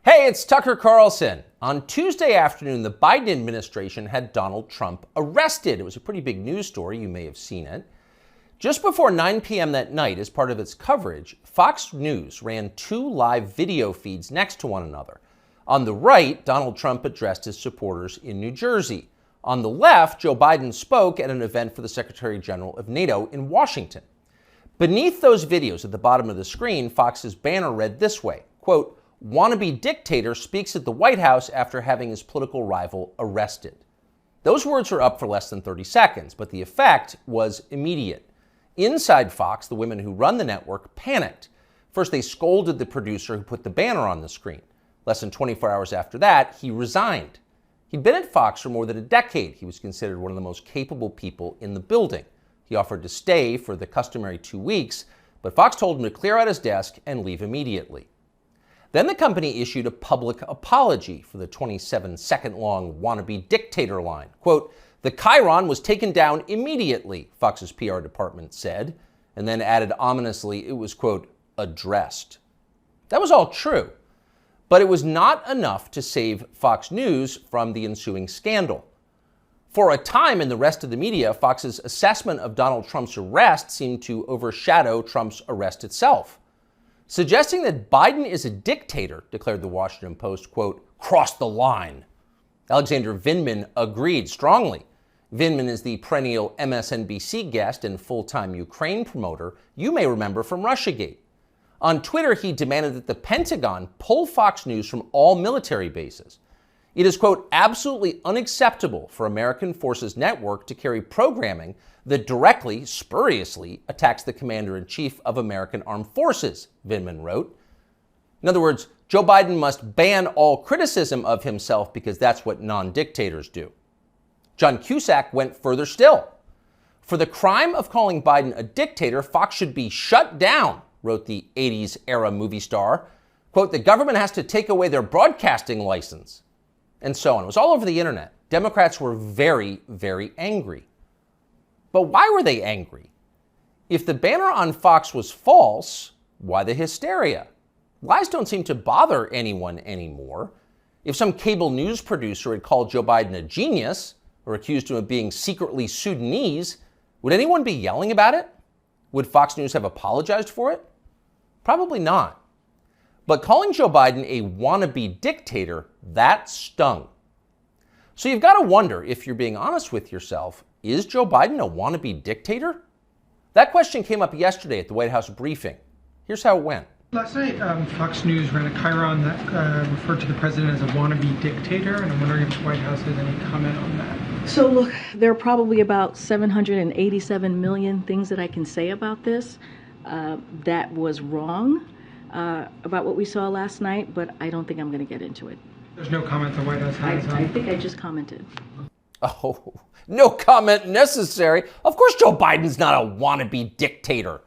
Hey, it's Tucker Carlson. On Tuesday afternoon, the Biden administration had Donald Trump arrested. It was a pretty big news story. You may have seen it. Just before 9 p.m. that night, as part of its coverage, Fox News ran two live video feeds next to one another. On the right, Donald Trump addressed his supporters in New Jersey. On the left, Joe Biden spoke at an event for the Secretary General of NATO in Washington. Beneath those videos at the bottom of the screen, Fox's banner read this way, quote, "Wannabe dictator speaks at the White House after having his political rival arrested." Those words were up for less than 30 seconds, but the effect was immediate. Inside Fox, the women who run the network panicked. First, they scolded the producer who put the banner on the screen. Less than 24 hours after that, he resigned. He'd been at Fox for more than a decade. He was considered one of the most capable people in the building. He offered to stay for the customary 2 weeks, but Fox told him to clear out his desk and leave immediately. Then the company issued a public apology for the 27-second-long wannabe dictator line. Quote, "The chyron was taken down immediately," Fox's PR department said, and then added ominously it was, quote, "addressed." That was all true, but it was not enough to save Fox News from the ensuing scandal. For a time in the rest of the media, Fox's assessment of Donald Trump's arrest seemed to overshadow Trump's arrest itself. Suggesting that Biden is a dictator, declared the Washington Post, quote, "crossed the line." Alexander Vindman agreed strongly. Vindman is the perennial MSNBC guest and full-time Ukraine promoter you may remember from Russiagate. On Twitter, he demanded that the Pentagon pull Fox News from all military bases. It is, quote, "absolutely unacceptable for American Forces Network to carry programming that directly, spuriously, attacks the commander-in-chief of American Armed Forces," Vindman wrote. In other words, Joe Biden must ban all criticism of himself because that's what non-dictators do. John Cusack went further still. "For the crime of calling Biden a dictator, Fox should be shut down," wrote the 80s-era movie star. Quote, "the government has to take away their broadcasting license." And so on. It was all over the internet. Democrats were very, very angry. But why were they angry? If the banner on Fox was false, why the hysteria? Lies don't seem to bother anyone anymore. If some cable news producer had called Joe Biden a genius or accused him of being secretly Sudanese, would anyone be yelling about it? Would Fox News have apologized for it? Probably not. But calling Joe Biden a wannabe dictator, that stung. So you've got to wonder, if you're being honest with yourself, is Joe Biden a wannabe dictator? That question came up yesterday at the White House briefing. Here's how it went. Last night, Fox News ran a chyron that referred to the president as a wannabe dictator, and I'm wondering if the White House has any comment on that. So look, there are probably about 787 million things that I can say about this that was wrong about what we saw last night, but I don't think I'm going to get into it. There's no comment the White House has on. I think I just commented. Oh, no comment necessary. Of course Joe Biden's not a wannabe dictator.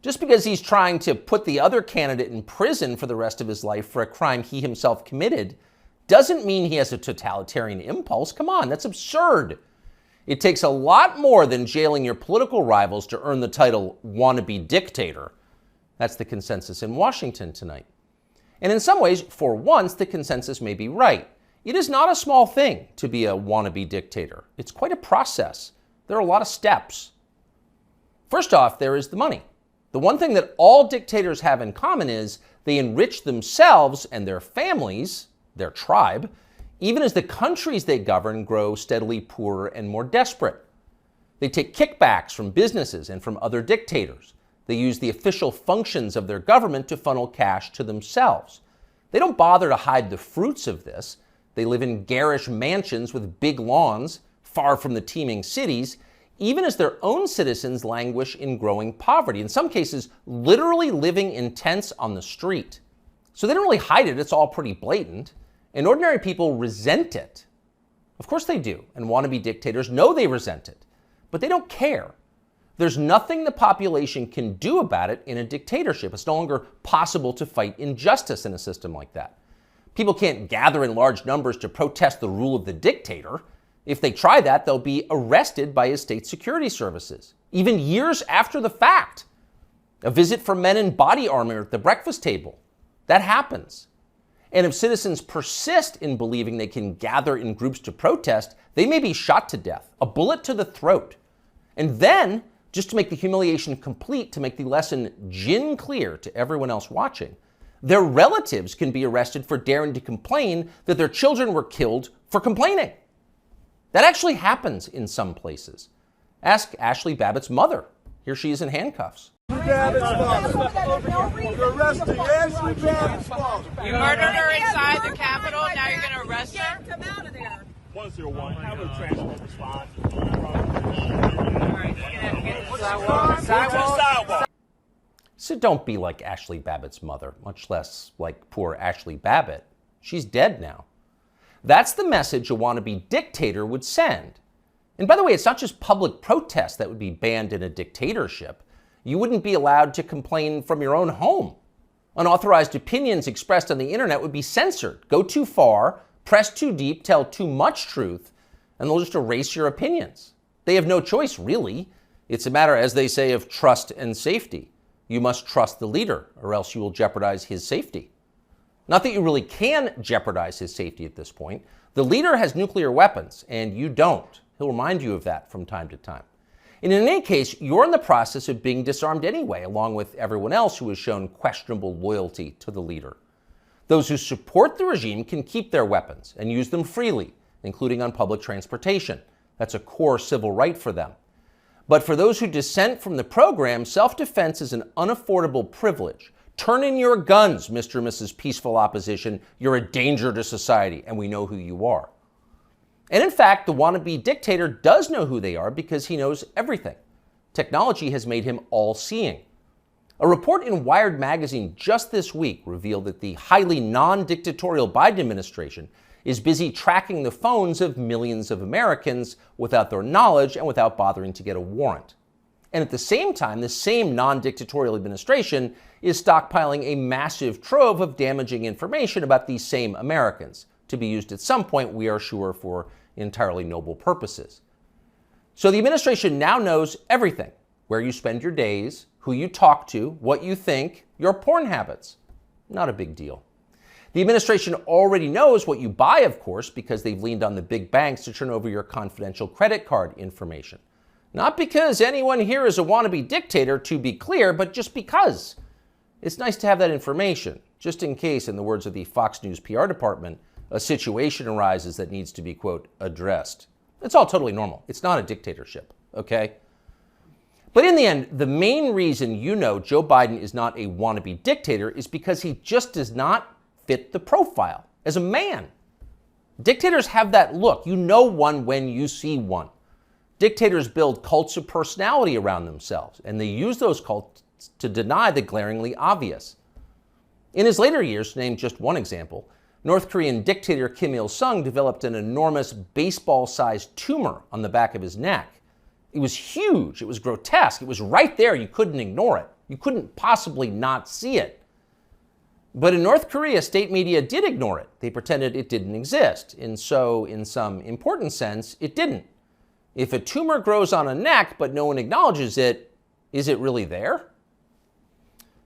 Just because he's trying to put the other candidate in prison for the rest of his life for a crime he himself committed doesn't mean he has a totalitarian impulse. Come on, that's absurd. It takes a lot more than jailing your political rivals to earn the title wannabe dictator. That's the consensus in Washington tonight. And in some ways, for once, the consensus may be right. It is not a small thing to be a wannabe dictator. It's quite a process. There are a lot of steps. First off, there is the money. The one thing that all dictators have in common is they enrich themselves and their families, their tribe, even as the countries they govern grow steadily poorer and more desperate. They take kickbacks from businesses and from other dictators. They use the official functions of their government to funnel cash to themselves. They don't bother to hide the fruits of this. They live in garish mansions with big lawns, far from the teeming cities, even as their own citizens languish in growing poverty, in some cases literally living in tents on the street. So they don't really hide it, it's all pretty blatant. And ordinary people resent it. Of course they do, and wannabe dictators know they resent it, but they don't care. There's nothing the population can do about it in a dictatorship. It's no longer possible to fight injustice in a system like that. People can't gather in large numbers to protest the rule of the dictator. If they try that, they'll be arrested by his state security services, even years after the fact. A visit from men in body armor at the breakfast table. That happens. And if citizens persist in believing they can gather in groups to protest, they may be shot to death, a bullet to the throat. And then, just to make the humiliation complete, to make the lesson gin clear to everyone else watching, their relatives can be arrested for daring to complain that their children were killed for complaining. That actually happens in some places. Ask Ashley Babbitt's mother. Here she is in handcuffs. You're arresting Ashley Babbitt's father. You murdered her inside the Capitol, now you're going to arrest her? Come out of there. 101, have a transport response. Sidewalk. So don't be like Ashley Babbitt's mother, much less like poor Ashley Babbitt. She's dead now. That's the message a wannabe dictator would send. And by the way, it's not just public protest that would be banned in a dictatorship. You wouldn't be allowed to complain from your own home. Unauthorized opinions expressed on the internet would be censored. Go too far, press too deep, tell too much truth, and they'll just erase your opinions. They have no choice, really. It's a matter, as they say, of trust and safety. You must trust the leader, or else you will jeopardize his safety. Not that you really can jeopardize his safety at this point. The leader has nuclear weapons, and you don't. He'll remind you of that from time to time. And in any case, you're in the process of being disarmed anyway, along with everyone else who has shown questionable loyalty to the leader. Those who support the regime can keep their weapons and use them freely, including on public transportation. That's a core civil right for them. But for those who dissent from the program, self-defense is an unaffordable privilege. Turn in your guns, Mr. and Mrs. Peaceful Opposition. You're a danger to society, and we know who you are. And in fact, the wannabe dictator does know who they are because he knows everything. Technology has made him all-seeing. A report in Wired magazine just this week revealed that the highly non-dictatorial Biden administration is busy tracking the phones of millions of Americans without their knowledge and without bothering to get a warrant. And at the same time, the same non-dictatorial administration is stockpiling a massive trove of damaging information about these same Americans, to be used at some point, we are sure, for entirely noble purposes. So the administration now knows everything: where you spend your days, who you talk to, what you think, your porn habits. Not a big deal. The administration already knows what you buy, of course, because they've leaned on the big banks to turn over your confidential credit card information. Not because anyone here is a wannabe dictator, to be clear, but just because. It's nice to have that information, just in case, in the words of the Fox News PR department, a situation arises that needs to be, quote, addressed. It's all totally normal. It's not a dictatorship, okay? But in the end, the main reason you know Joe Biden is not a wannabe dictator is because he just does not fit the profile as a man. Dictators have that look. You know one when you see one. Dictators build cults of personality around themselves, and they use those cults to deny the glaringly obvious. In his later years, to name just one example, North Korean dictator Kim Il-sung developed an enormous baseball-sized tumor on the back of his neck. It was huge. It was grotesque. It was right there. You couldn't ignore it. You couldn't possibly not see it. But in North Korea, state media did ignore it. They pretended it didn't exist. And so, in some important sense, it didn't. If a tumor grows on a neck but no one acknowledges it, is it really there?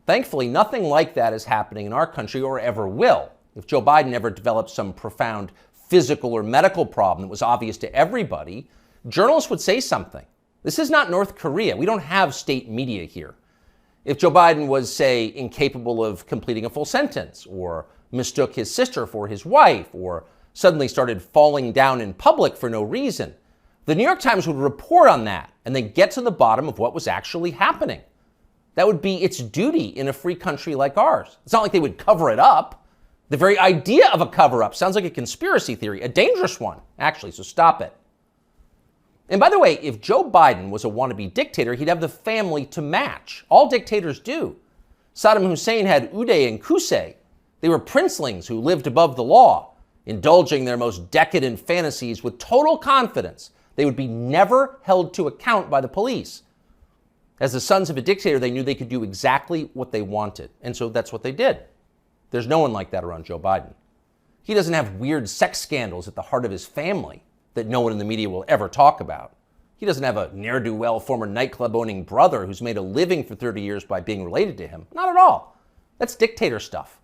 Thankfully, nothing like that is happening in our country or ever will. If Joe Biden ever developed some profound physical or medical problem that was obvious to everybody, journalists would say something. This is not North Korea. We don't have state media here. If Joe Biden was, say, incapable of completing a full sentence, or mistook his sister for his wife, or suddenly started falling down in public for no reason, the New York Times would report on that and then get to the bottom of what was actually happening. That would be its duty in a free country like ours. It's not like they would cover it up. The very idea of a cover-up sounds like a conspiracy theory, a dangerous one, actually, so stop it. And by the way, if Joe Biden was a wannabe dictator, he'd have the family to match. All dictators do. Saddam Hussein had Uday and Qusay. They were princelings who lived above the law, indulging their most decadent fantasies with total confidence they would be never held to account by the police. As the sons of a dictator, they knew they could do exactly what they wanted, and so that's what they did. There's no one like that around Joe Biden. He doesn't have weird sex scandals at the heart of his family that no one in the media will ever talk about. He doesn't have a ne'er-do-well former nightclub-owning brother who's made a living for 30 years by being related to him. Not at all. That's dictator stuff.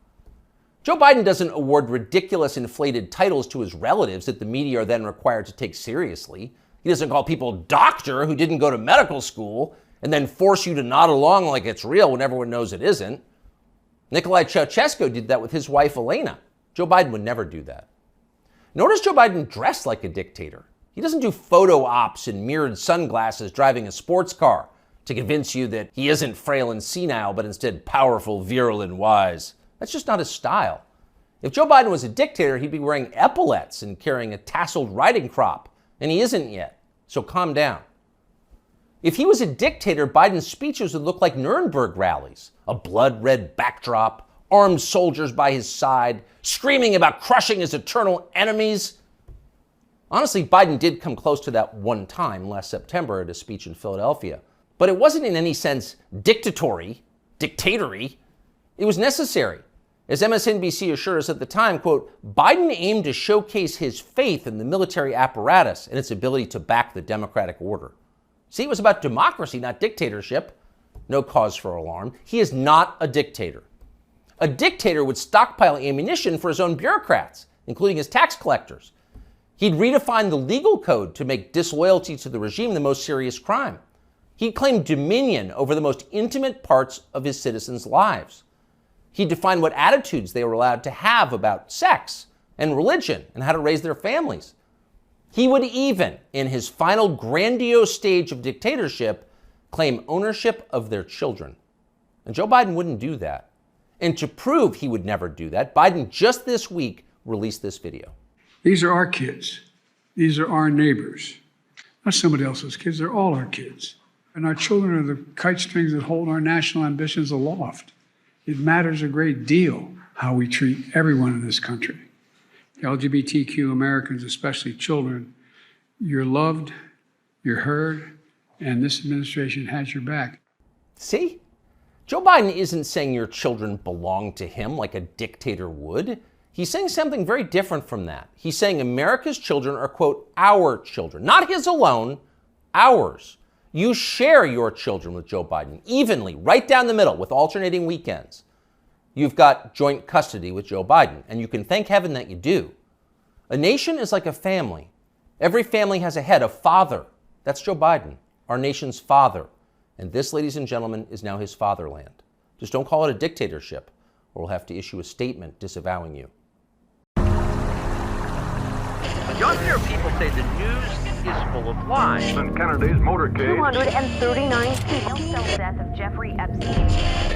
Joe Biden doesn't award ridiculous inflated titles to his relatives that the media are then required to take seriously. He doesn't call people doctor who didn't go to medical school and then force you to nod along like it's real when everyone knows it isn't. Nicolae Ceausescu did that with his wife Elena. Joe Biden would never do that. Nor does Joe Biden dress like a dictator. He doesn't do photo ops in mirrored sunglasses driving a sports car to convince you that he isn't frail and senile, but instead powerful, virile, and wise. That's just not his style. If Joe Biden was a dictator, he'd be wearing epaulets and carrying a tasseled riding crop, and he isn't yet, so calm down. If he was a dictator, Biden's speeches would look like Nuremberg rallies, a blood-red backdrop, armed soldiers by his side, screaming about crushing his eternal enemies. Honestly, Biden did come close to that one time last September at a speech in Philadelphia, but it wasn't in any sense dictatory. It was necessary. As MSNBC assured us at the time, quote, Biden aimed to showcase his faith in the military apparatus and its ability to back the democratic order. See, it was about democracy, not dictatorship. No cause for alarm. He is not a dictator. A dictator would stockpile ammunition for his own bureaucrats, including his tax collectors. He'd redefine the legal code to make disloyalty to the regime the most serious crime. He'd claim dominion over the most intimate parts of his citizens' lives. He'd define what attitudes they were allowed to have about sex and religion and how to raise their families. He would even, in his final grandiose stage of dictatorship, claim ownership of their children. And Joe Biden wouldn't do that. And to prove he would never do that, Biden just this week released this video. These are our kids. These are our neighbors. Not somebody else's kids, they're all our kids. And our children are the kite strings that hold our national ambitions aloft. It matters a great deal how we treat everyone in this country. LGBTQ Americans, especially children, you're loved, you're heard, and this administration has your back. See? Joe Biden isn't saying your children belong to him like a dictator would. He's saying something very different from that. He's saying America's children are, quote, our children. Not his alone, ours. You share your children with Joe Biden evenly, right down the middle, with alternating weekends. You've got joint custody with Joe Biden, and you can thank heaven that you do. A nation is like a family. Every family has a head, a father. That's Joe Biden, our nation's father. And this, ladies and gentlemen, is now his fatherland. Just don't call it a dictatorship, or we'll have to issue a statement disavowing you. You often hear people say the news is full of lies. In Kennedy's motorcade, 239 people. The death of Jeffrey Epstein.